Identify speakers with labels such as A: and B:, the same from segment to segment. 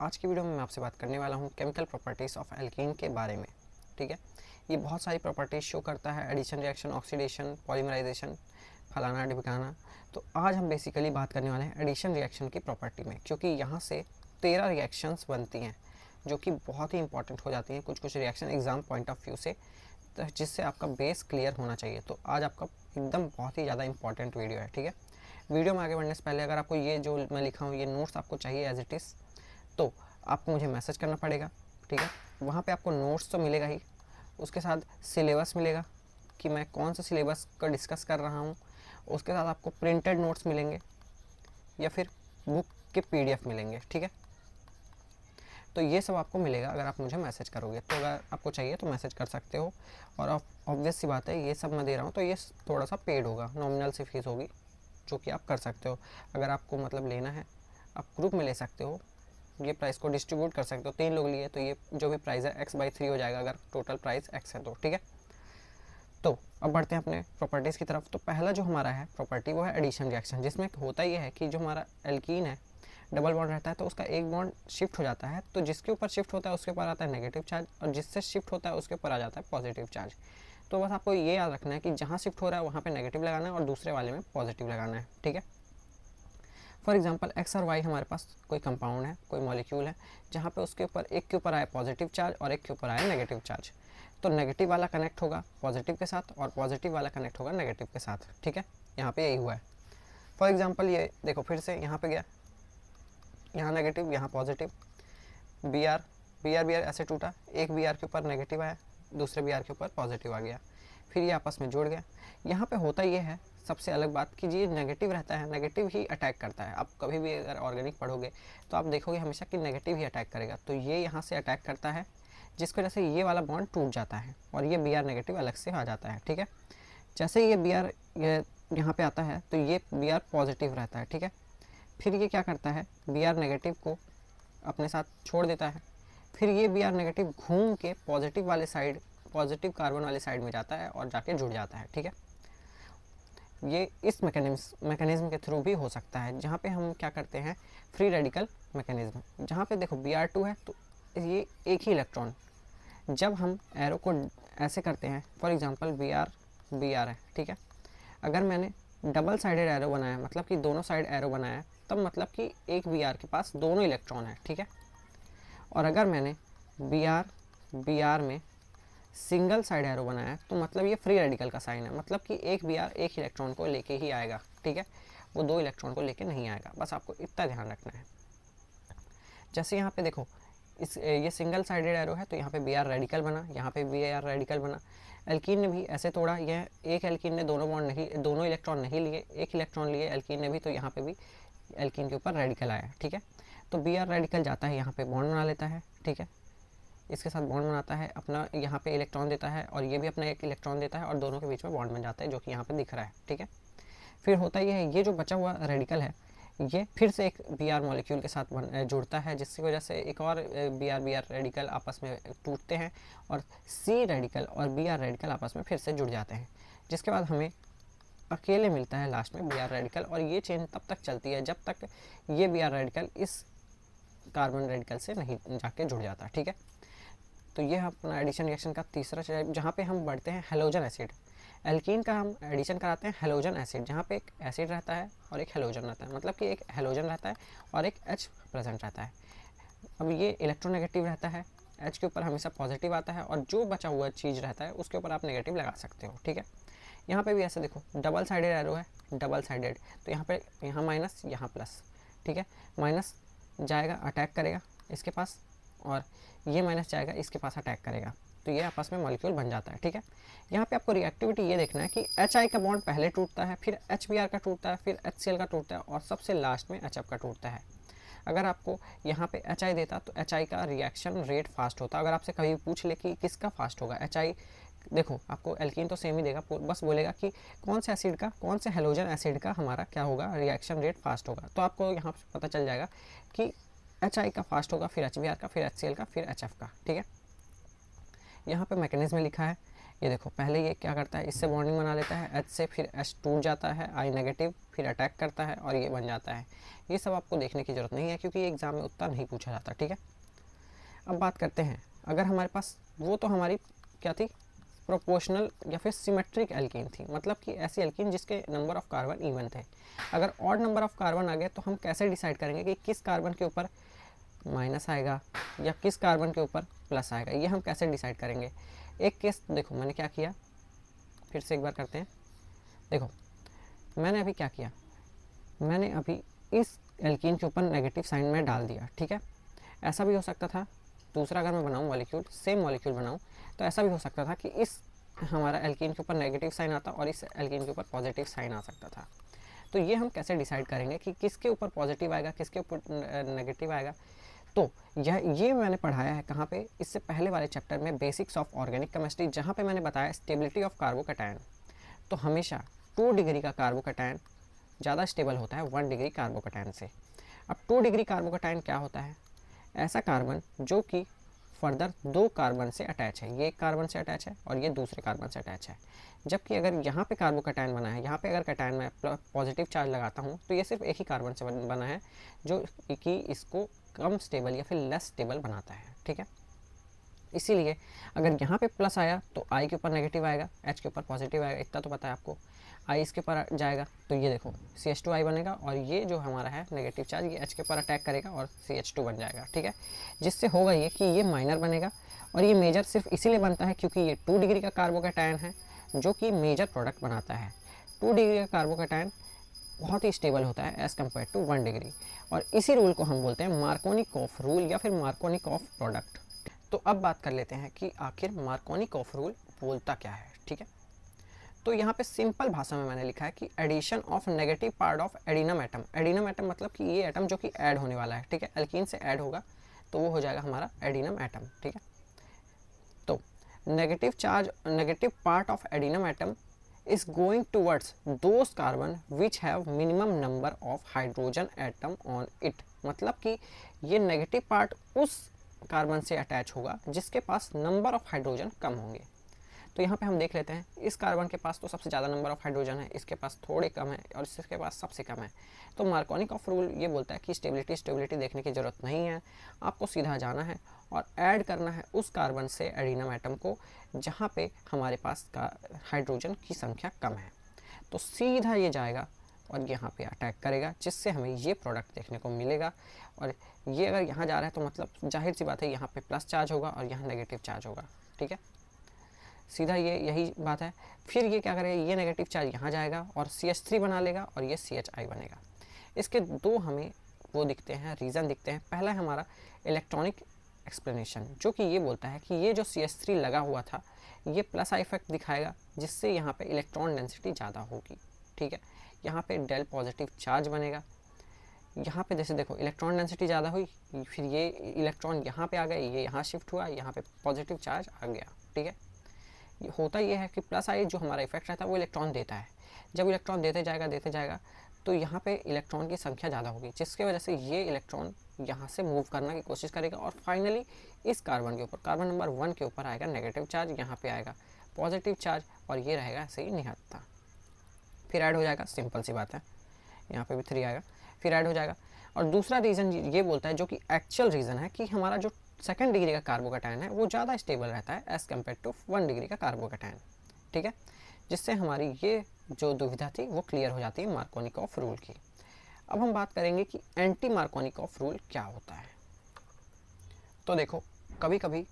A: आज की वीडियो में मैं आपसे बात करने वाला हूँ केमिकल प्रॉपर्टीज़ ऑफ एल्कीन के बारे में। ठीक है, ये बहुत सारी प्रॉपर्टीज़ शो करता है, एडिशन रिएक्शन, ऑक्सीडेशन, पॉलीमराइजेशन, फलाना ढिमकाना। तो आज हम बेसिकली बात करने वाले हैं एडिशन रिएक्शन की प्रॉपर्टी में, क्योंकि यहाँ से 13 रिएक्शंस बनती हैं जो कि बहुत ही इंपॉर्टेंट हो जाती हैं कुछ reaction exam point of view से, तो जिससे आपका बेस क्लियर होना चाहिए। तो आज आपका एकदम बहुत ही ज़्यादा इंपॉर्टेंट वीडियो है। ठीक है, वीडियो में आगे बढ़ने से पहले अगर आपको ये जो मैं लिखा हूँ ये नोट्स आपको चाहिए एज इट इज़, तो आपको मुझे मैसेज करना पड़ेगा। ठीक है, वहाँ पे आपको नोट्स तो मिलेगा ही, उसके साथ सिलेबस मिलेगा कि मैं कौन सा सिलेबस का डिस्कस कर रहा हूँ, उसके साथ आपको प्रिंटेड नोट्स मिलेंगे या फिर बुक के पीडीएफ मिलेंगे। ठीक है, तो ये सब आपको मिलेगा अगर आप मुझे मैसेज करोगे। तो अगर आपको चाहिए तो मैसेज कर सकते हो, और ऑब्वियस सी बात है ये सब मैं दे रहा हूँ तो ये थोड़ा सा पेड होगा, नॉमिनल सी फीस होगी जो कि आप कर सकते हो। अगर आपको मतलब लेना है आप ग्रुप में ले सकते हो, ये प्राइस को डिस्ट्रीब्यूट कर सकते हो। 3 लोग लिए तो ये जो भी प्राइस है x/3 हो जाएगा अगर टोटल प्राइस x है तो। ठीक है, तो अब बढ़ते हैं अपने प्रॉपर्टीज़ की तरफ। तो पहला जो हमारा है प्रॉपर्टी वो है एडिशन रिएक्शन, जिसमें होता ये है कि जो हमारा एल्कीन है डबल बॉन्ड रहता है तो उसका एक बॉन्ड शिफ्ट हो जाता है, तो जिसके ऊपर शिफ्ट होता है उसके ऊपर आता है नेगेटिव चार्ज, और जिससे शिफ्ट होता है उसके ऊपर आ जाता है पॉजिटिव चार्ज। तो बस आपको ये याद रखना है कि जहाँ शिफ्ट हो रहा है वहाँ पे नेगेटिव लगाना है और दूसरे वाले में पॉजिटिव लगाना है। ठीक है, फॉर एग्जांपल एक्स और वाई हमारे पास कोई कंपाउंड है, कोई मॉलिक्यूल है, जहाँ पे उसके ऊपर एक के ऊपर आया पॉजिटिव चार्ज और एक के ऊपर आया नेगेटिव चार्ज। तो नेगेटिव वाला कनेक्ट होगा पॉजिटिव के साथ और पॉजिटिव वाला कनेक्ट होगा नेगेटिव के साथ। ठीक है, यहाँ पे यही हुआ है। फॉर एग्जाम्पल ये देखो, फिर से यहाँ पे गया, यहाँ नेगेटिव यहाँ पॉजिटिव, बी आर ऐसे टूटा, एक बी आर के ऊपर नेगेटिव आया, दूसरे बी आर के ऊपर पॉजिटिव आ गया, फिर ये आपस में जुड़ गया। यहाँ पे होता ये है सबसे अलग बात कि ये नेगेटिव रहता है, नेगेटिव ही अटैक करता है। आप कभी भी अगर ऑर्गेनिक पढ़ोगे तो आप देखोगे हमेशा कि नेगेटिव ही अटैक करेगा। तो ये यहाँ से अटैक करता है, जिसकी वजह से ये वाला बॉन्ड टूट जाता है और ये बी आर नेगेटिव अलग से आ जाता है। ठीक है, जैसे ये बी आर यहाँ पे आता है तो ये बी आर पॉजिटिव रहता है। ठीक है, फिर ये क्या करता है, बी आर नेगेटिव को अपने साथ छोड़ देता है, फिर ये बी आर नेगेटिव घूम के पॉजिटिव वाले साइड, पॉजिटिव कार्बन वाले साइड में जाता है और जाके जुड़ जाता है। ठीक है, ये इस मैकेनिज्म के थ्रू भी हो सकता है, जहाँ पे हम क्या करते हैं फ्री रेडिकल मैकेनिज्म, जहाँ पे देखो Br2 है तो ये एक ही इलेक्ट्रॉन, जब हम एरो को ऐसे करते हैं, फॉर एग्जांपल Br है। ठीक है, अगर मैंने डबल साइडेड एरो बनाया, मतलब कि दोनों साइड एरो बनाया, तब मतलब कि एक Br के पास दोनों इलेक्ट्रॉन है। ठीक है, और अगर मैंने Br में सिंगल साइड एरो बनाया तो मतलब ये फ्री रेडिकल का साइन है, मतलब कि एक Br एक इलेक्ट्रॉन को लेके ही आएगा। ठीक है, वो 2 इलेक्ट्रॉन को लेके नहीं आएगा, बस आपको इतना ध्यान रखना है। जैसे यहाँ पे देखो ये सिंगल साइडेड एरो है तो यहाँ पे Br रेडिकल बना, यहाँ पे Br रेडिकल बना। एल्कीन ने भी ऐसे तोड़ा, यह एक एल्कीन ने दोनों बॉन्ड नहीं, दोनों इलेक्ट्रॉन नहीं लिए, एक इलेक्ट्रॉन लिए एल्कीन ने भी, तो यहाँ पे भी एल्कीन के ऊपर रेडिकल आया। ठीक है, तो Br रेडिकल जाता है यहाँ पे बॉन्ड बना लेता है। ठीक है, इसके साथ बॉन्ड बनाता है, अपना यहाँ पे इलेक्ट्रॉन देता है और ये भी अपना एक इलेक्ट्रॉन देता है और दोनों के बीच में बॉन्ड बन जाता है, जो कि यहाँ पे दिख रहा है। ठीक है, फिर होता ये है, ये जो बचा हुआ रेडिकल है ये फिर से एक Br मॉलिक्यूल के साथ जुड़ता है, जिसकी वजह से एक और Br रेडिकल आपस में टूटते हैं और C रेडिकल और Br रेडिकल आपस में फिर से जुड़ जाते हैं, जिसके बाद हमें अकेले मिलता है लास्ट में Br रेडिकल। और ये चेन तब तक चलती है जब तक ये Br रेडिकल इस कार्बन रेडिकल से नहीं जाके जुड़ जाता। ठीक है, तो ये अपना एडिशन रिएक्शन का तीसरा टाइप, जहाँ पे हम बढ़ते हैं हेलोजन एसिड। एल्कीन का हम एडिशन कराते हैं हेलोजन एसिड, जहाँ पे एक एसिड रहता है और एक हेलोजन रहता है, मतलब कि एक हेलोजन रहता है और एक H प्रेजेंट रहता है। अब ये इलेक्ट्रोनेगेटिव रहता है, H के ऊपर हमेशा पॉजिटिव आता है और जो बचा हुआ चीज़ रहता है उसके ऊपर आप नेगेटिव लगा सकते हो। ठीक है, यहाँ पे भी ऐसे देखो डबल साइडेड एरो है, डबल साइडेड, तो यहाँ पे यहाँ माइनस यहाँ प्लस। ठीक है, माइनस जाएगा अटैक करेगा इसके पास और ये माइनस जाएगा इसके पास अटैक करेगा, तो ये आपस में मॉलिक्यूल बन जाता है। ठीक है, यहाँ पे आपको रिएक्टिविटी ये देखना है कि HI का बॉन्ड पहले टूटता है, फिर HBr का टूटता है, फिर HCl का टूटता है और सबसे लास्ट में HF का टूटता है। अगर आपको यहाँ पे HI देता तो HI का रिएक्शन रेट फास्ट होता। अगर आपसे कभी पूछ ले कि किसका फास्ट होगा HI, देखो आपको एल्कीन तो सेम ही देगा, बस बोलेगा कि कौन से एसिड का, कौन से हेलोजन एसिड का हमारा क्या होगा रिएक्शन रेट फास्ट होगा, तो आपको यहाँ पे पता चल जाएगा कि HI का फास्ट होगा, फिर HBr का, फिर HCl का, फिर HF का। ठीक है, यहाँ पे मैकेनिज्म लिखा है, ये देखो पहले ये क्या करता है, इससे बॉन्डिंग बना लेता है H से, फिर H टूट जाता है I नेगेटिव, फिर अटैक करता है और ये बन जाता है। ये सब आपको देखने की ज़रूरत नहीं है क्योंकि एग्ज़ाम में उतना नहीं पूछा जाता, ठीक है। अब बात करते हैं, अगर हमारे पास, वो तो हमारी क्या थी, प्रोपोर्शनल या फिर सिमेट्रिक एल्कीन थी, मतलब कि ऐसी एल्कीन जिसके नंबर ऑफ कार्बन इवन थे। अगर ऑड नंबर ऑफ कार्बन आ गए तो हम कैसे डिसाइड करेंगे कि किस कार्बन के ऊपर माइनस आएगा या किस कार्बन के ऊपर प्लस आएगा, ये हम कैसे डिसाइड करेंगे। एक केस देखो मैंने क्या किया, फिर से एक बार करते हैं। देखो मैंने अभी क्या किया, मैंने अभी इस एल्कीन के ऊपर नेगेटिव साइन में डाल दिया, ठीक है। ऐसा भी हो सकता था, दूसरा अगर मैं बनाऊँ मॉलिक्यूल, सेम मॉलिक्यूल बनाऊँ, तो ऐसा भी हो सकता था कि इस हमारा एल्कीन के ऊपर नेगेटिव साइन आता और इस एल्कीन के ऊपर पॉजिटिव साइन आ सकता था। तो ये हम कैसे डिसाइड करेंगे कि किसके ऊपर पॉजिटिव आएगा, किसके ऊपर नेगेटिव आएगा। तो ये मैंने पढ़ाया है कहाँ पे, इससे पहले वाले चैप्टर में, बेसिक्स ऑफ ऑर्गेनिक केमिस्ट्री, जहाँ पे मैंने बताया स्टेबिलिटी ऑफ कार्बोकैटायन। तो हमेशा 2 डिग्री का कार्बोकैटायन ज़्यादा स्टेबल होता है 1 डिग्री कार्बोकैटायन से। अब 2 डिग्री कार्बोकैटायन क्या होता है, ऐसा कार्बन जो कि फर्दर 2 कार्बन से अटैच है, ये एक कार्बन से अटैच है और ये दूसरे कार्बन से अटैच है। जबकि अगर यहाँ पे कार्बोकैटायन बना है, यहाँ पे अगर कैटायन में पॉजिटिव चार्ज लगाता हूँ तो ये सिर्फ एक ही कार्बन से बना है, जो कि इसको कम स्टेबल या फिर लेस स्टेबल बनाता है, ठीक है। इसीलिए अगर यहाँ पे प्लस आया तो I के ऊपर नेगेटिव आएगा, H के ऊपर पॉजिटिव आएगा, इतना तो पता है आपको। I इसके ऊपर जाएगा तो ये देखो CH2I बनेगा और ये जो हमारा है नेगेटिव चार्ज, ये H के ऊपर अटैक करेगा और CH2 बन जाएगा, ठीक है। जिससे होगा ये कि ये माइनर बनेगा, और ये मेजर सिर्फ इसीलिए बनता है क्योंकि ये 2 डिग्री का कार्बोकैटायन है जो कि मेजर प्रोडक्ट बनाता है। 2 डिग्री का कार्बोकैटायन बहुत ही स्टेबल होता है एज़ कम्पेयर टू 1 डिग्री, और इसी रूल को हम बोलते हैं मार्कोनिकॉफ रूल या फिर मार्कोनिकॉफ प्रोडक्ट। तो अब बात कर लेते हैं कि आखिर मार्कोनिकॉफ रूल बोलता क्या है, ठीक है। तो यहाँ पे सिंपल भाषा में मैंने लिखा है कि addition of negative part of addendum atom. Addendum atom मतलब कि ये एटम जो कि ऐड होने वाला है, ठीक है, एल्कीन से ऐड होगा तो वो हो जाएगा हमारा एडिनम एटम, ठीक है। तो negative part of addendum atom is going towards those carbon which have minimum number of hydrogen atom on it। मतलब कि ये नेगेटिव पार्ट उस कार्बन से अटैच होगा जिसके पास नंबर ऑफ हाइड्रोजन कम होंगे। तो यहाँ पे हम देख लेते हैं, इस कार्बन के पास तो सबसे ज़्यादा नंबर ऑफ हाइड्रोजन है, इसके पास थोड़े कम है और इसके पास सबसे कम है। तो मार्कोनिकॉफ रूल ये बोलता है कि स्टेबिलिटी देखने की ज़रूरत नहीं है, आपको सीधा जाना है और ऐड करना है उस कार्बन से एडिनम एटम को जहाँ पे हमारे पास का हाइड्रोजन की संख्या कम है। तो सीधा ये जाएगा और यहाँ पे अटैक करेगा, जिससे हमें ये प्रोडक्ट देखने को मिलेगा। और ये अगर यहाँ जा रहा है तो मतलब जाहिर सी बात है यहाँ पे प्लस चार्ज होगा और यहाँ नेगेटिव चार्ज होगा, ठीक है, सीधा ये यही बात है। फिर ये क्या करेगा, ये नेगेटिव चार्ज यहाँ जाएगा और CH3 बना लेगा और ये CHI बनेगा। इसके दो हमें वो दिखते हैं, रीज़न दिखते हैं। पहला है हमारा इलेक्ट्रॉनिक एक्सप्लेनेशन, जो कि ये बोलता है कि ये जो CH3 लगा हुआ था ये प्लस आई इफेक्ट दिखाएगा, जिससे यहाँ पे इलेक्ट्रॉन डेंसिटी ज़्यादा होगी, ठीक है। यहाँ पे डेल पॉजिटिव चार्ज बनेगा, यहाँ पे जैसे देखो इलेक्ट्रॉन डेंसिटी ज़्यादा हुई, फिर ये इलेक्ट्रॉन यहाँ पे आ गए, ये यहाँ शिफ्ट हुआ, यहाँ पे पॉजिटिव चार्ज आ गया, ठीक है। होता ये है कि प्लस आई जो हमारा इफेक्ट रहता है वो इलेक्ट्रॉन देता है। जब इलेक्ट्रॉन देते जाएगा तो यहाँ पे इलेक्ट्रॉन की संख्या ज़्यादा होगी, जिसकी वजह से ये इलेक्ट्रॉन यहाँ से मूव करने की कोशिश करेगा और फाइनली इस कार्बन के ऊपर, कार्बन नंबर 1 के ऊपर आएगा नेगेटिव चार्ज, यहाँ पे आएगा पॉजिटिव चार्ज और ये रहेगा ऐसे ही निहत्ता। फिर ऐड हो जाएगा, सिंपल सी बात है, यहाँ पे भी 3 आएगा, फिर ऐड हो जाएगा। और दूसरा रीज़न ये बोलता है, जो कि एक्चुअल रीज़न है, कि हमारा जो 2nd डिग्री का कार्बोकैटायन है वो ज़्यादा स्टेबल रहता है एज़ कम्पेयर टू 1 डिग्री का कार्बोकैटायन, ठीक है। जिससे हमारी ये जो दुविधा थी वो क्लियर हो जाती है मार्कोनिकॉफ रूल की। अब हम बात करेंगे कि एंटी मार्कोनिकॉफ रूल क्या होता है। तो देखो कभी कभी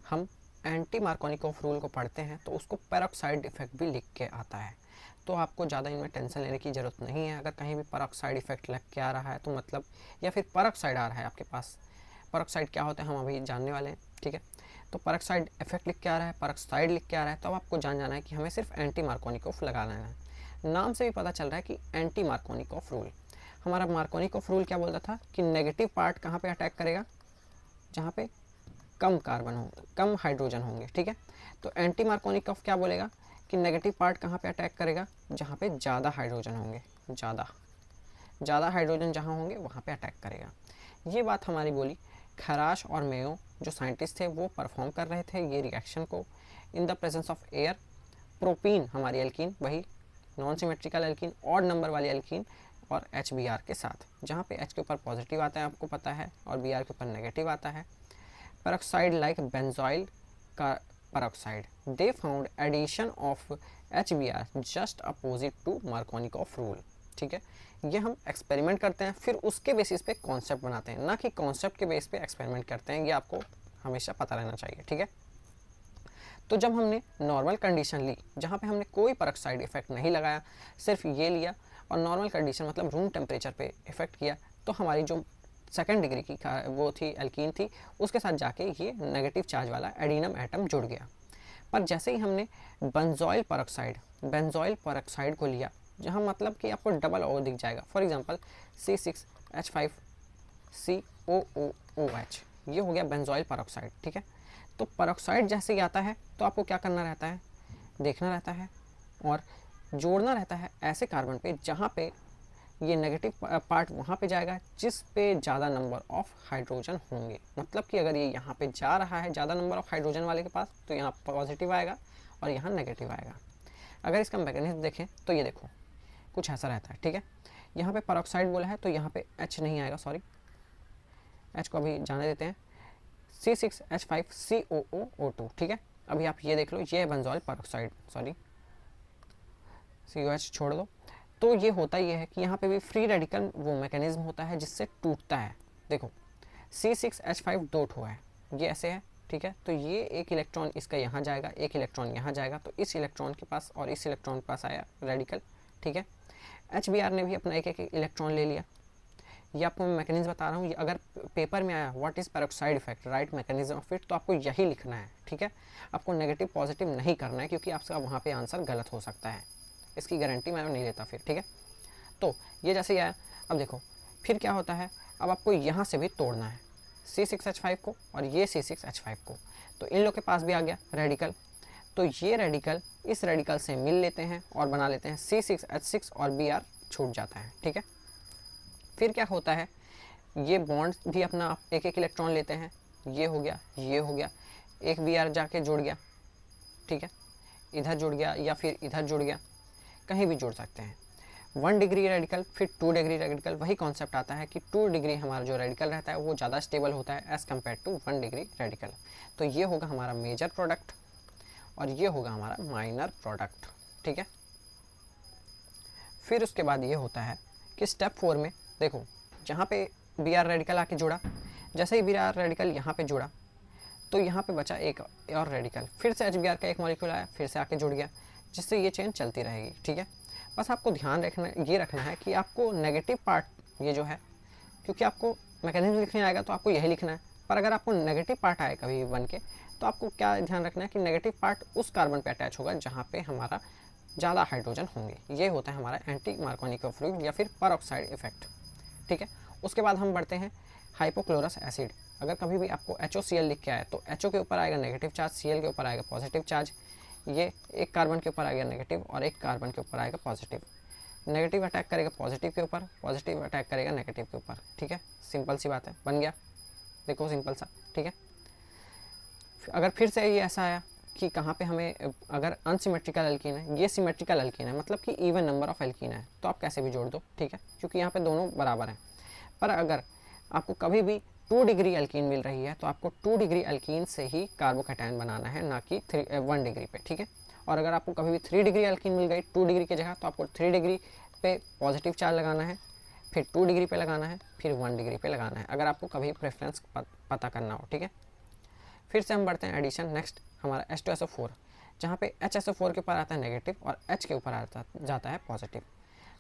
A: हम एंटी मार्कोनिकॉफ रूल को पढ़ते हैं तो उसको पेरोक्साइड इफेक्ट भी लिख के आता है, तो आपको ज़्यादा इनमें टेंशन लेने की ज़रूरत नहीं है। अगर कहीं भी पेरोक्साइड इफेक्ट लग के आ रहा है तो मतलब, या फिर पेरोक्साइड आ रहा है आपके पास, पेरोक्साइड क्या होता है हम अभी जानने वाले हैं, ठीक है। तो पेरोक्साइड इफेक्ट लिख के आ रहा है, पेरोक्साइड लिख के आ रहा है, तो आपको जाना है कि हमें सिर्फ एंटी मार्कोनिकॉफ लगाना है। नाम से भी पता चल रहा है कि एंटी मार्कोनिकॉफ रूल। हमारा मार्कोनिकॉफ रूल क्या बोलता था कि नेगेटिव पार्ट कहाँ पे अटैक करेगा, जहाँ पे कम कार्बन हो, कम हाइड्रोजन होंगे, ठीक है। तो एंटी मार्कोनिकॉफ क्या बोलेगा कि नेगेटिव पार्ट कहाँ पे अटैक करेगा, जहाँ पे ज़्यादा हाइड्रोजन होंगे, ज़्यादा हाइड्रोजन जहाँ होंगे वहाँ पे अटैक करेगा। ये बात हमारी बोली खराश और मेयो जो साइंटिस्ट थे वो परफॉर्म कर रहे थे ये रिएक्शन को in the presence of air. Propene हमारी एल्कीन, वही non symmetrical alkene, odd number वाली एल्कीन, और HBr के साथ, जहाँ पे H के ऊपर पॉजिटिव आता है आपको पता है और Br के ऊपर नेगेटिव आता है। पेरोक्साइड लाइक बेंजोइल का peroxide, they found addition of HBr just opposite to Markovnikov rule। ठीक है, ये हम एक्सपेरिमेंट करते हैं, फिर उसके बेसिस पे कॉन्सेप्ट बनाते हैं, ना कि कॉन्सेप्ट के बेस पे एक्सपेरिमेंट करते हैं, ये आपको हमेशा पता रहना चाहिए। ठीक है, तो जब हमने नॉर्मल कंडीशन ली जहाँ पे हमने कोई पेरोक्साइड इफेक्ट नहीं लगाया, सिर्फ ये लिया और नॉर्मल कंडीशन मतलब रूम टेम्परेचर पे इफेक्ट किया, तो हमारी जो सेकेंड डिग्री की वो थी एल्कीन थी, उसके साथ जाके ये नेगेटिव चार्ज वाला एडिनम एटम जुड़ गया। पर जैसे ही हमने बेंजोइल पेरोक्साइड को लिया, जहाँ मतलब कि आपको डबल ओ दिख जाएगा, फॉर एग्जांपल C6H5COOOH, ये हो गया बेंजोइल पेरोक्साइड। ठीक है, तो पेरोक्साइड जैसे ही आता है तो आपको क्या करना रहता है, देखना रहता है और जोड़ना रहता है ऐसे कार्बन पे जहाँ पे ये नेगेटिव पार्ट वहाँ पे जाएगा जिस पे ज़्यादा नंबर ऑफ हाइड्रोजन होंगे। मतलब कि अगर ये यहाँ पे जा रहा है ज़्यादा नंबर ऑफ हाइड्रोजन वाले के पास, तो यहाँ पॉजिटिव आएगा और यहाँ नेगेटिव आएगा। अगर इसका मैकेनिज्म देखें तो ये देखो कुछ ऐसा रहता है। ठीक है, यहाँ पे पेरोक्साइड बोला है तो यहाँ पे H नहीं आएगा, सॉरी H को अभी जाने देते हैं, C6H5COOO2। ठीक है, अभी आप ये देख लो, ये है बेंजोइल पेरोक्साइड, सॉरी COH छोड़ दो। तो ये होता ये है कि यहाँ पे भी फ्री रेडिकल वो मैकेनिज्म होता है जिससे टूटता है। देखो C6H5 डॉट हुआ है, ये ऐसे है। ठीक है, तो ये एक इलेक्ट्रॉन इसका यहाँ जाएगा, एक इलेक्ट्रॉन यहाँ जाएगा, तो इस इलेक्ट्रॉन के पास और इस इलेक्ट्रॉन के पास आया रेडिकल। ठीक है, HBr ने भी अपना एक एक इलेक्ट्रॉन ले लिया। ये आपको मैं मैकेनिज्म बता रहा हूँ, अगर पेपर में आया what is peroxide effect, right mechanism of it, तो आपको यही लिखना है। ठीक है, आपको नेगेटिव पॉजिटिव नहीं करना है, क्योंकि आपका वहाँ पे आंसर गलत हो सकता है, इसकी गारंटी मैं नहीं लेता फिर। ठीक है, तो ये जैसे ही आया, अब देखो फिर क्या होता है, अब आपको यहाँ से भी तोड़ना है C6H5 को और ये C6H5 को, तो इन लोग के पास भी आ गया रेडिकल, तो ये रेडिकल इस रेडिकल से मिल लेते हैं और बना लेते हैं C6H6 और Br छूट जाता है। ठीक है, फिर क्या होता है, ये बॉन्ड भी अपना एक एक इलेक्ट्रॉन लेते हैं, ये हो गया, ये हो गया, एक Br जाके जुड़ गया। ठीक है, इधर जुड़ गया या फिर इधर जुड़ गया, कहीं भी जुड़ सकते हैं। 1 डिग्री रेडिकल, फिर 2 डिग्री रेडिकल, वही कॉन्सेप्ट आता है कि 2 डिग्री हमारा जो रेडिकल रहता है वो ज़्यादा स्टेबल होता है as compare to 1 degree radical. तो ये होगा हमारा मेजर प्रोडक्ट और ये होगा हमारा माइनर प्रोडक्ट। ठीक है, फिर उसके बाद ये होता है कि स्टेप 4 में देखो, जहाँ पे Br रेडिकल आके जुड़ा, जैसे ही Br रेडिकल यहाँ पे जुड़ा तो यहाँ पे बचा एक और रेडिकल, फिर से HBr का एक मॉलिक्यूल आया, फिर से आके जुड़ गया, जिससे ये चेन चलती रहेगी। ठीक है, बस आपको ध्यान रखना है कि आपको नेगेटिव पार्ट ये जो है, क्योंकि आपको मैकेनिज्म लिखने आएगा तो आपको यही लिखना है, पर अगर आपको नेगेटिव पार्ट आए कभी भी बन के, तो आपको क्या ध्यान रखना है कि नेगेटिव पार्ट उस कार्बन पे अटैच होगा जहाँ पे हमारा ज़्यादा हाइड्रोजन होंगे। ये होता है हमारा एंटी मार्कोनिकोव रूल या फिर पेरोक्साइड इफेक्ट। ठीक है, उसके बाद हम बढ़ते हैं हाइपोक्लोरस एसिड। अगर कभी भी आपको HOCl लिख के आए तो HO के ऊपर आएगा नेगेटिव चार्ज, Cl के ऊपर आएगा पॉजिटिव चार्ज, ये एक कार्बन के ऊपर आएगा नेगेटिव और एक कार्बन के ऊपर आएगा पॉजिटिव। नेगेटिव अटैक करेगा पॉजिटिव के ऊपर, पॉजिटिव अटैक करेगा नेगेटिव के ऊपर। ठीक है, सिंपल सी बात है, बन गया, देखो सिंपल सा। ठीक है, अगर फिर से ये ऐसा आया कि कहाँ पे हमें, अगर अनसिमेट्रिकल एल्कीन है, ये सिमेट्रिकल एल्कीन है, मतलब कि इवन नंबर ऑफ एल्कीन है, तो आप कैसे भी जोड़ दो। ठीक है, क्योंकि यहाँ पे दोनों बराबर हैं। पर अगर आपको कभी भी 2 डिग्री एल्कीन मिल रही है तो आपको 2 डिग्री एल्कीन से ही कार्बोकैटायन बनाना है, ना कि 1 डिग्री पे। ठीक है, और अगर आपको कभी भी 3 डिग्री एल्कीन मिल गई 2 डिग्री की जगह, तो आपको 3 डिग्री पे पॉजिटिव चार्ज लगाना है, फिर 2 डिग्री पे लगाना है, फिर 1 डिग्री पे लगाना है, अगर आपको कभी प्रेफरेंस पता करना हो। ठीक है, फिर से हम बढ़ते हैं एडिशन। नेक्स्ट हमारा H2SO4, जहाँ पे HSO4 के ऊपर आता है नेगेटिव और H के ऊपर जाता है पॉजिटिव।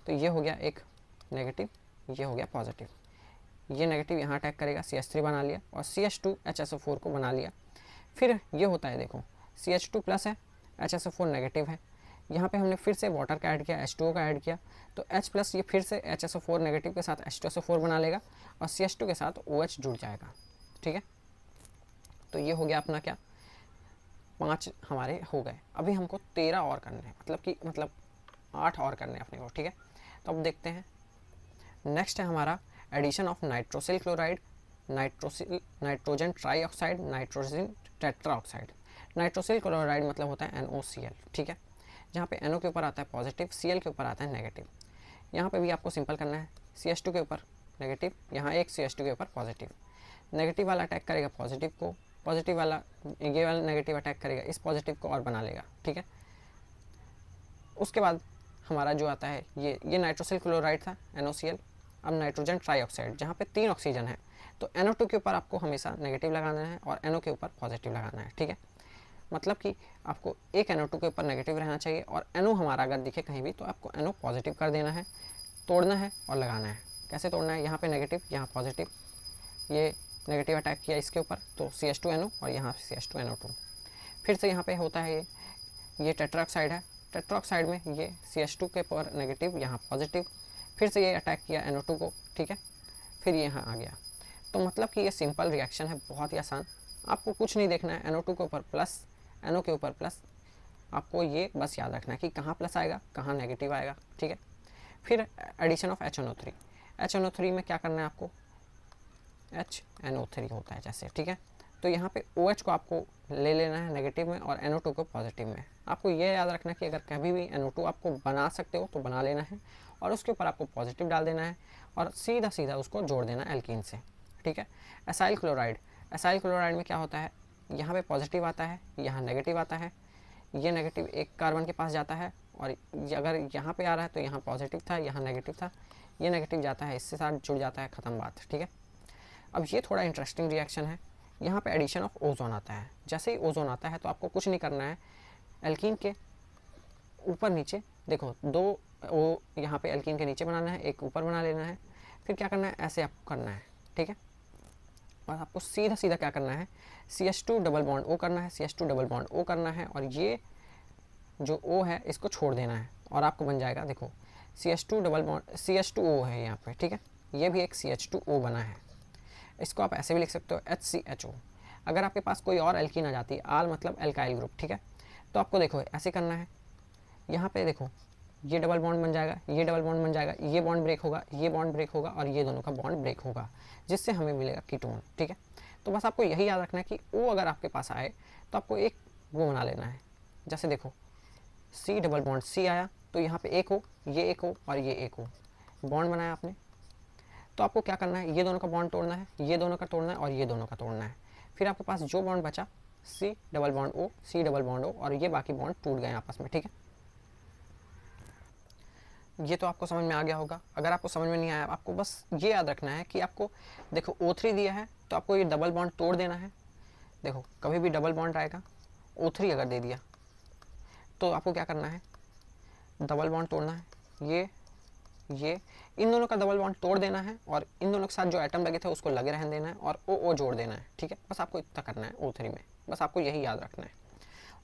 A: तो ये हो गया एक नेगेटिव, ये हो गया पॉजिटिव, ये नेगेटिव यहाँ अटैक करेगा, CH3 बना लिया और CH2HSO4 को बना लिया। फिर ये होता है, देखो CH2 प्लस है, HSO4 नेगेटिव है, यहाँ पे हमने फिर से वाटर का ऐड किया, H2O का ऐड किया, तो H प्लस ये फिर से HSO4 नेगेटिव के साथ H2SO4 बना लेगा और CH2 के साथ OH जुड़ जाएगा। ठीक है, तो ये हो गया अपना क्या, 5 हमारे हो गए। अभी हमको 13 और करने हैं, मतलब 8 और करने हैं अपने को। ठीक है, तो अब देखते हैं। नेक्स्ट है हमारा addition of nitrosyl chloride nitrogen trioxide, nitrogen tetroxide. Nitrosyl chloride मतलब होता है NOCl, ठीक है, जहाँ पे NO के ऊपर आता है पॉजिटिव, Cl के ऊपर आता है नेगेटिव। यहाँ पे भी आपको सिंपल करना है, CH2 के ऊपर नेगेटिव, यहाँ एक CH2 के ऊपर पॉजिटिव। नेगेटिव वाला अटैक करेगा पॉजिटिव को, पॉजिटिव वाला ये वाला नेगेटिव अटैक करेगा इस पॉजिटिव को और बना लेगा, ठीक है। उसके बाद हमारा जो आता है ये नाइट्रोसिल क्लोराइड था NOCl। अब नाइट्रोजन ट्राईऑक्साइड जहाँ पे 3 ऑक्सीजन है, तो NO2 के ऊपर आपको हमेशा नेगेटिव लगाना है और NO के ऊपर पॉजिटिव लगाना है, ठीक है। मतलब कि आपको एक NO2 के ऊपर नेगेटिव रहना चाहिए और NO हमारा अगर दिखे कहीं भी तो आपको NO पॉजिटिव कर देना है, तोड़ना है और लगाना है। कैसे तोड़ना है, यहाँ पे नेगेटिव, यहाँ पॉजिटिव, ये नेगेटिव अटैक किया इसके ऊपर तो CH2NO और यहाँ CH2NO2। फिर से यहाँ पे होता है ये टेट्राऑक्साइड है, टेट्राऑक्साइड में ये CH2 के ऊपर नेगेटिव, यहाँ पॉजिटिव, फिर से ये अटैक किया NO2 को, ठीक है, फिर ये यहाँ आ गया। तो मतलब कि ये सिंपल रिएक्शन है, बहुत ही आसान, आपको कुछ नहीं देखना है। NO2 के ऊपर प्लस, NO के ऊपर प्लस, आपको ये बस याद रखना है कि कहाँ प्लस आएगा कहाँ नेगेटिव आएगा, ठीक है। फिर एडिशन ऑफ HNO3, HNO3 में क्या करना है आपको, HNO3 होता है जैसे, ठीक है। तो यहाँ पे OH को आपको ले लेना है नेगेटिव में और NO2 को पॉजिटिव में। आपको ये याद रखना है कि अगर कभी भी NO2 आपको बना सकते हो तो बना लेना है और उसके ऊपर आपको पॉजिटिव डाल देना है और सीधा सीधा उसको जोड़ देना एल्कीन से, ठीक है। एसाइल क्लोराइड, एसाइल क्लोराइड में क्या होता है, यहाँ पे पॉजिटिव आता है, यहाँ नेगेटिव आता है, ये नेगेटिव एक कार्बन के पास जाता है और अगर यहाँ पे आ रहा है तो यहाँ पॉजिटिव था, यहाँ नेगेटिव था, ये नेगेटिव जाता है इससे साथ जुड़ जाता है, ख़त्म बात, ठीक है। अब ये थोड़ा इंटरेस्टिंग रिएक्शन है, यहाँ पे एडिशन ऑफ ओजोन आता है। जैसे ही ओजोन आता है तो आपको कुछ नहीं करना है, एल्कीन के ऊपर नीचे देखो दो ओ यहाँ पे एल्कीन के नीचे बनाना है, एक ऊपर बना लेना है, फिर क्या करना है ऐसे आपको करना है, ठीक है। और आपको सीधा सीधा क्या करना है, CH2 डबल बॉन्ड O करना है, CH2 डबल बॉन्ड O करना है और ये जो O है इसको छोड़ देना है और आपको बन जाएगा, देखो CH2 डबल बॉन्ड CH2O है यहाँ पे, ठीक है, ये भी एक CH2O बना है। इसको आप ऐसे भी लिख सकते हो HCHO। अगर आपके पास कोई और एल्कीन आ जाती है, आल मतलब एल्काइल ग्रुप, ठीक है, तो आपको देखो ऐसे करना है, यहाँ पे देखो ये डबल बॉन्ड बन जाएगा, ये डबल बॉन्ड बन जाएगा, ये बॉन्ड ब्रेक होगा, ये बॉन्ड ब्रेक होगा और ये दोनों का बॉन्ड ब्रेक होगा, जिससे हमें मिलेगा कीटोन, ठीक है। तो बस आपको यही याद रखना है कि O अगर आपके पास आए तो आपको एक वो बना लेना है। जैसे देखो C डबल बॉन्ड C आया तो यहाँ पे एक हो, ये एक हो और ये एक हो, बॉन्ड बनाया आपने, तो आपको क्या करना है, ये दोनों का बॉन्ड तोड़ना है, ये दोनों का तोड़ना है और ये दोनों का तोड़ना है। फिर आपके पास जो बॉन्ड बचा C double bond O, C double bond O और ये बाकी बॉन्ड टूट गए आपस में, ठीक है। ये तो आपको समझ में आ गया होगा। अगर आपको समझ में नहीं आया, आपको बस ये याद रखना है कि आपको देखो O3 दिया है तो आपको ये डबल बॉन्ड तोड़ देना है। देखो कभी भी डबल बॉन्ड आएगा, O3 अगर दे दिया तो आपको क्या करना है, डबल बॉन्ड तोड़ना है, ये इन दोनों का डबल बॉन्ड तोड़ देना है और इन दोनों के साथ जो एटम लगे थे उसको लगे रहने देना है और O जोड़ देना है, ठीक है। बस आपको इतना करना है O3 में, बस आपको यही याद रखना है।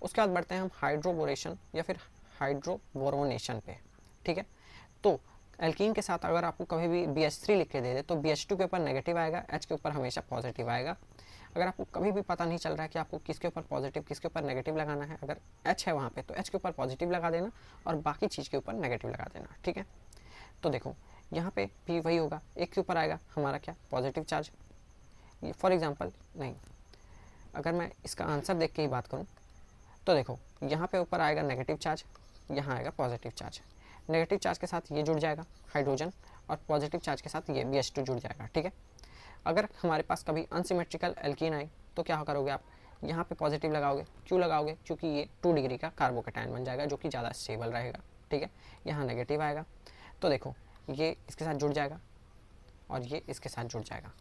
A: उसके बाद बढ़ते हैं हम हाइड्रोबोरेशन या फिर हाइड्रोबोरोनेशन पे, ठीक है। तो एल्कीन के साथ अगर आपको कभी भी BH3 लिख के दे दे तो BH2 के ऊपर नेगेटिव आएगा, H के ऊपर हमेशा पॉजिटिव आएगा। अगर आपको कभी भी पता नहीं चल रहा है कि आपको किसके ऊपर पॉजिटिव किसके ऊपर नेगेटिव लगाना है, अगर H है वहाँ पे तो H के ऊपर पॉजिटिव लगा देना और बाकी चीज़ के ऊपर नेगेटिव लगा देना, ठीक है। तो देखो यहाँ पे भी वही होगा, एक के ऊपर आएगा हमारा क्या, पॉजिटिव चार्ज। ये फॉर एग्जांपल नहीं, अगर मैं इसका आंसर देख के ही बात करूँ तो देखो यहाँ पे ऊपर आएगा नेगेटिव चार्ज, यहाँ आएगा पॉजिटिव चार्ज। नेगेटिव चार्ज के साथ ये जुड़ जाएगा हाइड्रोजन और पॉजिटिव चार्ज के साथ ये BH2 जुड़ जाएगा, ठीक है। अगर हमारे पास कभी अनसिमेट्रिकल एल्कीन आई तो क्या करोगे आप, यहाँ पे पॉजिटिव लगाओगे, क्यों लगाओगे, क्योंकि ये 2 डिग्री का कार्बोकेटायन बन जाएगा जो कि ज़्यादा स्टेबल रहेगा, ठीक है। यहाँ नेगेटिव आएगा तो देखो ये इसके साथ जुड़ जाएगा और ये इसके साथ जुड़ जाएगा।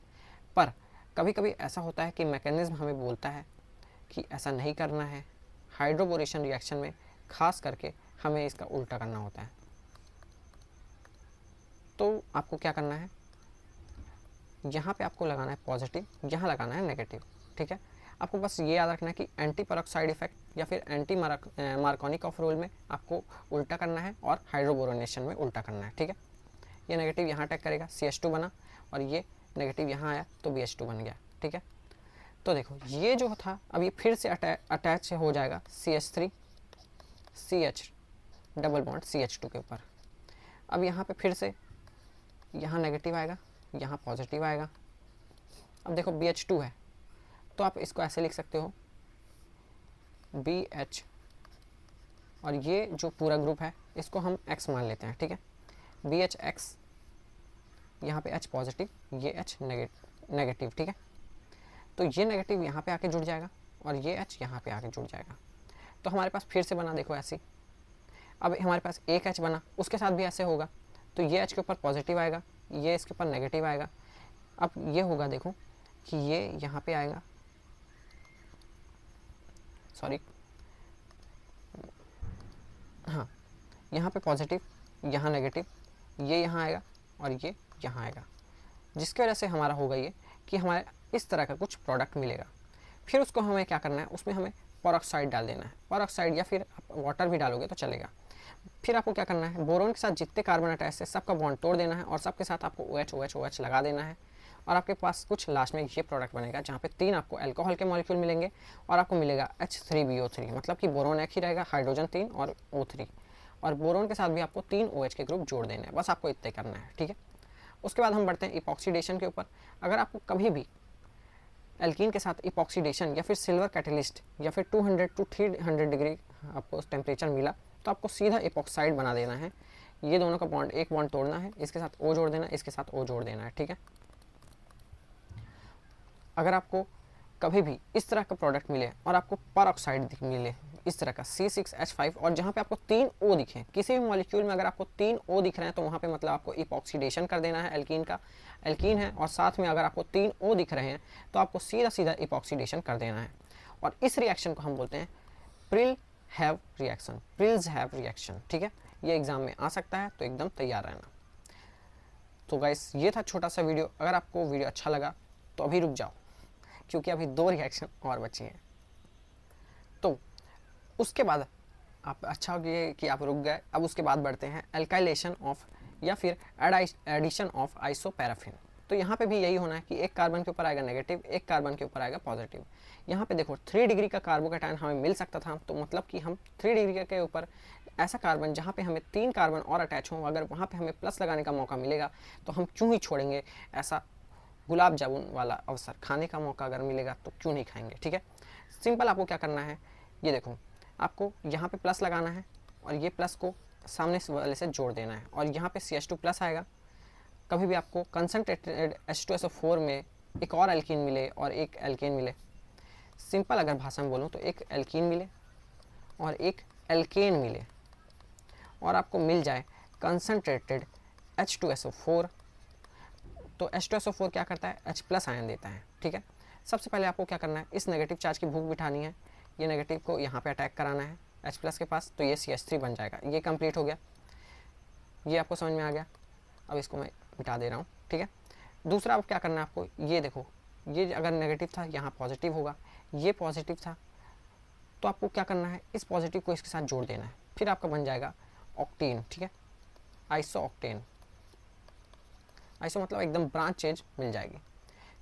A: पर कभी कभी ऐसा होता है कि मैकेनिज्म हमें बोलता है कि ऐसा नहीं करना है। हाइड्रोबोरेशन रिएक्शन में खास करके हमें इसका उल्टा करना होता है। तो आपको क्या करना है, यहाँ पे आपको लगाना है पॉजिटिव, यहाँ लगाना है नेगेटिव, ठीक है। आपको बस ये याद रखना है कि एंटी पेरोक्साइड इफेक्ट या फिर एंटी मार्कोनिकॉफ रूल में आपको उल्टा करना है और हाइड्रोबोरोनेशन में उल्टा करना है, ठीक है। ये नेगेटिव यहाँ अटैक करेगा, CH2 बना और ये नेगेटिव यहाँ आया तो BH2 बन गया, ठीक है। तो देखो ये जो था अब ये फिर से अटैच हो जाएगा CH3 CH double bond CH2 के ऊपर। अब यहाँ पे फिर से यहाँ नेगेटिव आएगा, यहाँ पॉजिटिव आएगा, अब देखो BH2 है तो आप इसको ऐसे लिख सकते हो BH, और ये जो पूरा ग्रुप है इसको हम X मान लेते हैं, ठीक है। BHX, यहाँ पे H पॉजिटिव, ये H नेगेटिव, ठीक है। तो ये नेगेटिव यहाँ पे आके जुड़ जाएगा और ये H यहाँ पे आके जुड़ जाएगा। तो हमारे पास फिर से बना देखो ऐसे। अब हमारे पास एक H बना, उसके साथ भी ऐसे होगा। तो ये H के ऊपर पॉजिटिव आएगा, ये इसके ऊपर नेगेटिव आएगा। अब ये होगा देखो कि ये यहाँ पे आएगा, सॉरी, हाँ, यहाँ पे पॉजिटिव, यहाँ नेगेटिव, ये यहाँ आएगा और ये यहाँ आएगा, जिसकी वजह से हमारा होगा ये कि हमारे इस तरह का कुछ प्रोडक्ट मिलेगा। फिर उसको हमें क्या करना है, उसमें हमें पेरोक्साइड डाल देना है, पेरोक्साइड, या फिर आप वाटर भी डालोगे तो चलेगा। फिर आपको क्या करना है, बोरोन के साथ जितने कार्बन अटैच है सबका बॉन्ड तोड़ देना है और सबके साथ आपको OH OH OH लगा देना है, और आपके पास कुछ लास्ट में ये प्रोडक्ट बनेगा जहाँ पे 3 आपको अल्कोहल के मॉलिक्यूल मिलेंगे और आपको मिलेगा H3BO3, मतलब कि बोरोन एक ही रहेगा, हाइड्रोजन 3 और O3, और बोरोन के साथ भी आपको 3 OH के ग्रुप जोड़ देने हैं। बस आपको इतने करना है, ठीक है। उसके बाद हम बढ़ते हैं इपॉक्सीडेशन के ऊपर। अगर आपको कभी भी एल्कीन के साथ इपॉक्सीडेशन या फिर सिल्वर कैटलिस्ट या फिर 200 to 300 डिग्री आपको टेम्परेचर मिला तो आपको सीधा इपॉक्साइड बना देना है। ये दोनों का बॉन्ड, एक बॉन्ड तोड़ना है, इसके साथ O जोड़ देना है, इसके साथ O जोड़ देना है, ठीक है। अगर आपको कभी भी इस तरह का प्रोडक्ट मिले और आपको पेरोक्साइड मिले इस तरह का C6H5, और जहाँ पे आपको 3 O दिखे, किसी भी मॉलिक्यूल में अगर आपको 3 O दिख रहे हैं तो वहाँ पे मतलब आपको इपॉक्सीडेशन कर देना है, एल्कीन का, एल्कीन है, और साथ में अगर आपको 3 O दिख रहे हैं तो आपको सीधा सीधा इपॉक्सीडेशन कर देना है। और इस रिएक्शन को हम बोलते हैं Prilezhaev reaction, Prilezhaev reaction, ठीक है। ये एग्जाम में आ सकता है तो एकदम तैयार रहना। तो गाइस ये था छोटा सा वीडियो। अगर आपको वीडियो अच्छा लगा तो अभी रुक जाओ, क्योंकि अभी 2 रिएक्शन और बची हैं। तो उसके बाद आप अच्छा हो गया कि आप रुक गए। अब उसके बाद बढ़ते हैं एल्काइलेशन ऑफ या फिर एडिशन ऑफ आइसोपैराफिन। तो यहाँ पे भी यही होना है कि एक कार्बन के ऊपर आएगा नेगेटिव, एक कार्बन के ऊपर आएगा पॉजिटिव। यहाँ पे देखो 3 डिग्री का कार्बोकैटायन हमें मिल सकता था, तो मतलब कि हम 3 डिग्री के ऊपर ऐसा कार्बन जहाँ पे हमें 3 कार्बन और अटैच हों, अगर वहाँ पे हमें प्लस लगाने का मौका मिलेगा तो हम क्यों ही छोड़ेंगे ऐसा गुलाब जामुन वाला अवसर, खाने का मौका अगर मिलेगा तो क्यों नहीं खाएंगे, ठीक है। सिंपल आपको क्या करना है, ये देखो आपको यहाँ पे प्लस लगाना है और ये प्लस को सामने वाले से जोड़ देना है, और यहाँ पे CH2 प्लस आएगा। कभी भी आपको कंसनट्रेटेड H2SO4 में एक और एल्कीन मिले और एक एल्केन मिले, सिंपल अगर भाषा में बोलूँ तो एक एल्कीन मिले और एक एल्केन मिले, और आपको मिल जाए कंसनट्रेटेड H2SO4, तो H2SO4 क्या करता है, H प्लस आयन देता है, ठीक है। सबसे पहले आपको क्या करना है, इस नेगेटिव चार्ज की भूख बिठानी है, ये नेगेटिव को यहाँ पे अटैक कराना है H प्लस के पास, तो ये CH3 बन जाएगा। ये कंप्लीट हो गया, ये आपको समझ में आ गया। अब इसको मैं मिटा दे रहा हूँ, ठीक है। दूसरा अब क्या करना है आपको, ये देखो ये अगर नेगेटिव था यहाँ पॉजिटिव होगा, ये पॉजिटिव था, तो आपको क्या करना है, इस पॉजिटिव को इसके साथ जोड़ देना है, फिर आपका बन जाएगा ऑक्टेन, ठीक है, आइसो ऑक्टेन। आइसो मतलब एकदम ब्रांच चेंज मिल जाएगी।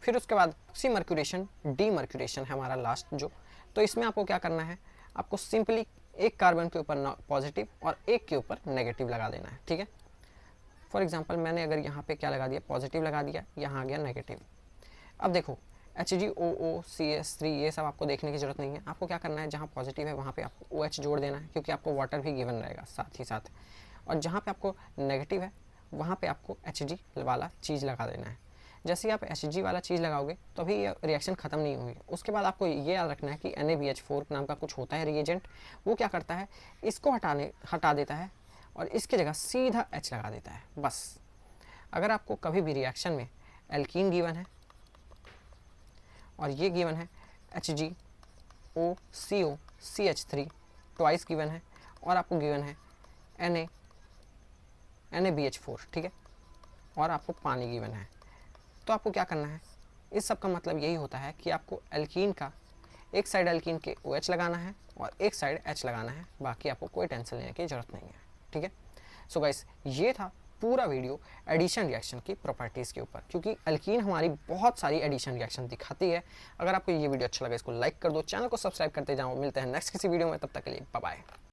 A: फिर उसके बाद सी मर्क्यूरेशन, डी मर्क्यूरेशन है हमारा लास्ट जो, तो इसमें आपको क्या करना है, आपको सिंपली एक कार्बन के ऊपर पॉजिटिव और एक के ऊपर नेगेटिव लगा देना है, ठीक है। फॉर एग्जांपल मैंने अगर यहाँ पे क्या लगा दिया, पॉजिटिव लगा दिया, यहाँ आ गया नेगेटिव। अब देखो HgOOCS3 ये सब आपको देखने की जरूरत नहीं है, आपको क्या करना है, जहाँ पॉजिटिव है वहाँ पे आपको OH जोड़ देना है, क्योंकि आपको वाटर भी गिवन रहेगा साथ ही साथ, और जहाँ पे आपको नेगेटिव है वहाँ पे आपको Hg वाला चीज़ लगा देना है। जैसे ही आप Hg वाला चीज़ लगाओगे तो अभी ये रिएक्शन ख़त्म नहीं हुई, उसके बाद आपको ये याद रखना है कि NaBH4 नाम का कुछ होता है रिएजेंट, वो क्या करता है, इसको हटा देता है और इसकी जगह सीधा H लगा देता है, बस। अगर आपको कभी भी रिएक्शन में एल्कीन गिवन है और ये गिवन है HgOCOCH3 ट्वाइस गिवन है, और आपको गिवन है NaBH4, ठीक है, और आपको पानी गिवन है, तो आपको क्या करना है, इस सब का मतलब यही होता है कि आपको एल्कीन का एक साइड एल्कीन के OH लगाना है और एक साइड H लगाना है, बाकी आपको कोई टेंशन लेने की ज़रूरत नहीं है, ठीक है। सो गाइस ये था पूरा वीडियो एडिशन रिएक्शन की प्रॉपर्टीज़ के ऊपर, क्योंकि एल्कीन हमारी बहुत सारी एडिशन रिएक्शन दिखाती है। अगर आपको ये वीडियो अच्छा लगा इसको लाइक कर दो, चैनल को सब्सक्राइब करते जाओ। मिलते हैं नेक्स्ट किसी वीडियो में, तब तक के लिए बाय बाय।